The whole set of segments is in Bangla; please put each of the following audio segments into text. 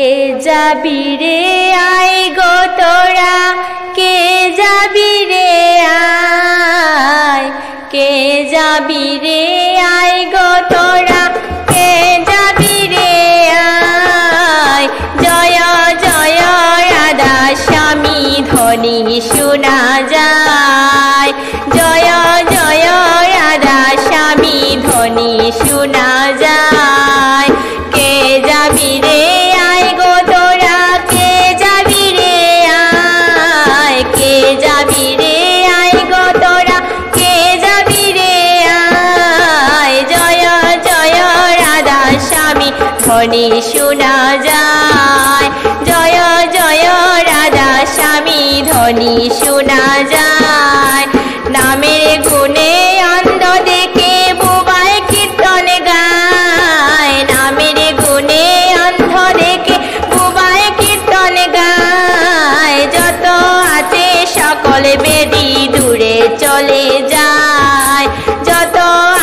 কে যাবি রে আয় গো তোরা, কে যাবি রে আয়, কে যাবি রে আয় গো তোরা, কে যাবি রে আয়। জয় জয় রাধা স্বামী ধ্বনি শোনা যায়, জয় জয় রাধা স্বামী ধ্বনি শোনা যায়। কে যাবি রে আয় গো তোরা, কে যাবি রে আয়, কে যাবি রে আয় গো তোরা, কে যাবি রে আয়। জয় জয় রাধা স্বামী ধ্বনি শোনা যায়, জয় জয় রাধা স্বামী ধ্বনি শোনা যায়। নামের গুণে অন্ধ দেখে বুবাই কীর্তন গায়, নামের গুণে অন্ধ দেখে বুবাই কীর্তন গায়। যত আছে সকল বেদি দূরে চলে যায়, যত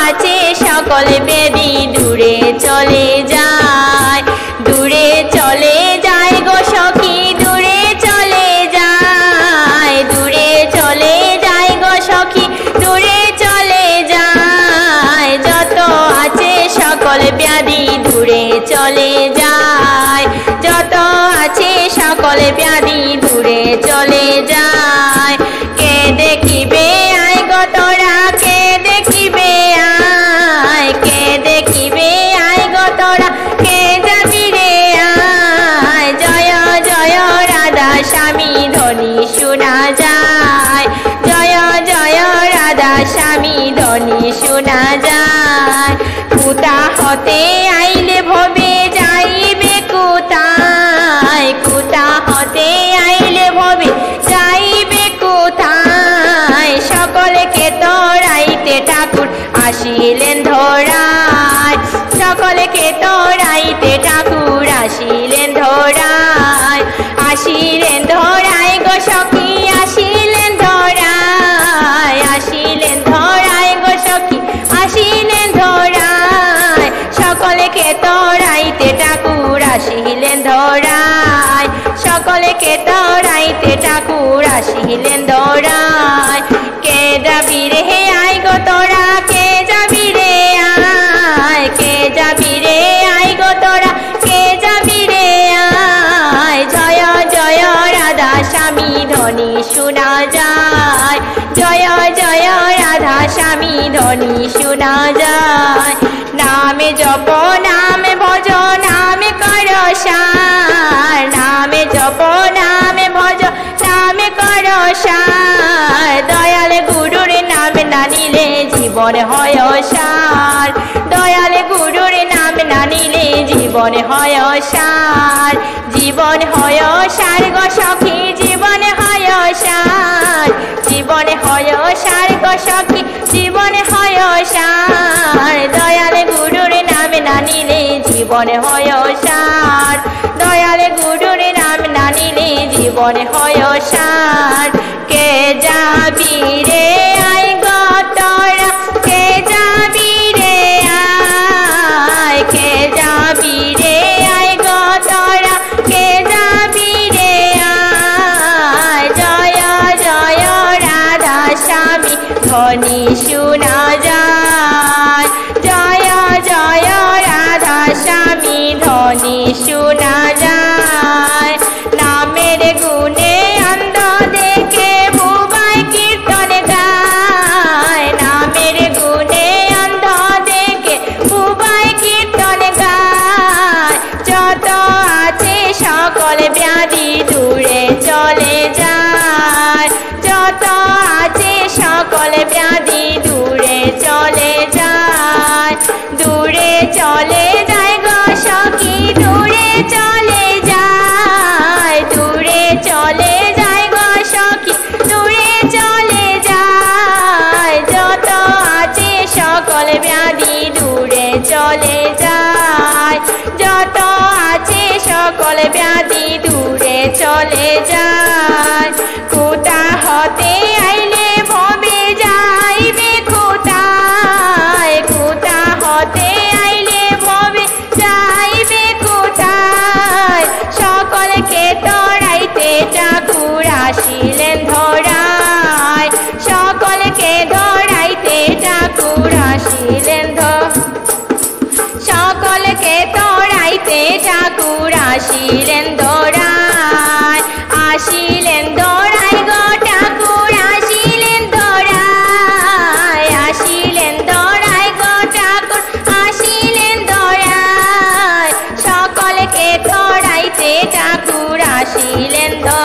আছে সকল বেদি দূরে চলে যায়। দূরে চলে যায় গো সখী, দূরে চলে যায়, দূরে চলে যায় গো সখী, দূরে চলে যায়। যত আছে সকল ব্যাধি দূরে চলে যায়, যত আছে সকল ব্যাধি দূরে চলে যায়। কে দেখিবে আয় গো তোরা, কে দেখিবে আয়, কে দেখিবে আয় গো তোরা, কে যাবি রে আয়। জয় জয় রাধা স্বামী ধ্বনি শোনা যায়, জয় জয় রাধা স্বামী ধ্বনি শোনা যায়। কুতা হতে আইলে ভবে যাইবে কোথায়, কুতা হতে আইলে ভবে যাইবে কোথায়। সকলকে তোরাইতে ঠাকুর আসিলেন ধরায়, সকলকে তোরাইতে ঠাকুর আসিলেন ধরায়। আসিলেন ধরায় গো সখী, আসিলেন ধরায়, আসিলেন ধরায় গো সখী, আসিলেন ধরায়। সকলকে তোরাইতে ঠাকুর আসিলেন ধরায়, সকলকে তোরাইতে ঠাকুর আসিলেন ধরায়। কে যাবি রে আয় গো তোরা, কে যাবি রে আয়, কে যাবি রে আয় গো তোরা, কে যাবি রে আয়। জয় জয় রাধা স্বামী ধ্বনি শোনা যায়, জয় জয় রাধা স্বামী ধ্বনি শোনা যায়। নামে জপ নামে ভজ নামে কর সার, নামে জপ নামে ভজ নামে কর সার। দয়াল গুরুর নাম না নিলে জীবন হয় সার, দয়াল গুরুর নাম না নিলে জীবন হয় সার। জীবন হয় সার গো সখী, জীবন হয় সার, জীবন হয় সার গো সখী, জীবন হয় সার। দয়াল গুরুর নাম না নিলে জীবন হয় সার, দয়াল গুরুর নাম না নিলে জীবন হয় সার। কে যাবি রে আয় গো তোরা, কে যাবি রে আয়, কে যাবি রে আয় গো তোরা, কে যাবি রে আয়। জয় জয় রাধা স্বামী ধ্বনি শোনা যায়, জয় জয় রাধা স্বামী ধ্বনি শোনা যায়। নামের গুণে অন্ধ দেখে বুবাই কীর্তন গায়, নামের গুণে অন্ধ দেখে বুবাই কীর্তন গায়। যত আছে সকল ব্যাধি দূরে চলে যায়, যত আছে সকল ব্যাধি দূরে চলে যায়। দূরে চলে যায় গো সখী, দূরে চলে যায়, দূরে চলে যায় গো সখী, দূরে চলে যায়। যত আছে সকল ব্যাধি দূরে চলে যায়, যত আছে সকল ব্যাধি দূরে চলে যায়। কোথা হতে আইলে ভবে যাইবে কোথায়, কোথা হতে আইলে ভবে যাইবে কোথায়। আসিলেন দৌড়ায়, আসিলেন দৌড়ায় গো ঠাকুর আসিলেন দৌড়ায়, আসিলেন দৌড়ায় গো ঠাকুর আসিলেন দৌড়ায়, সকলকে ধরাইতে ঠাকুর আসিলেন দৌড়ায়।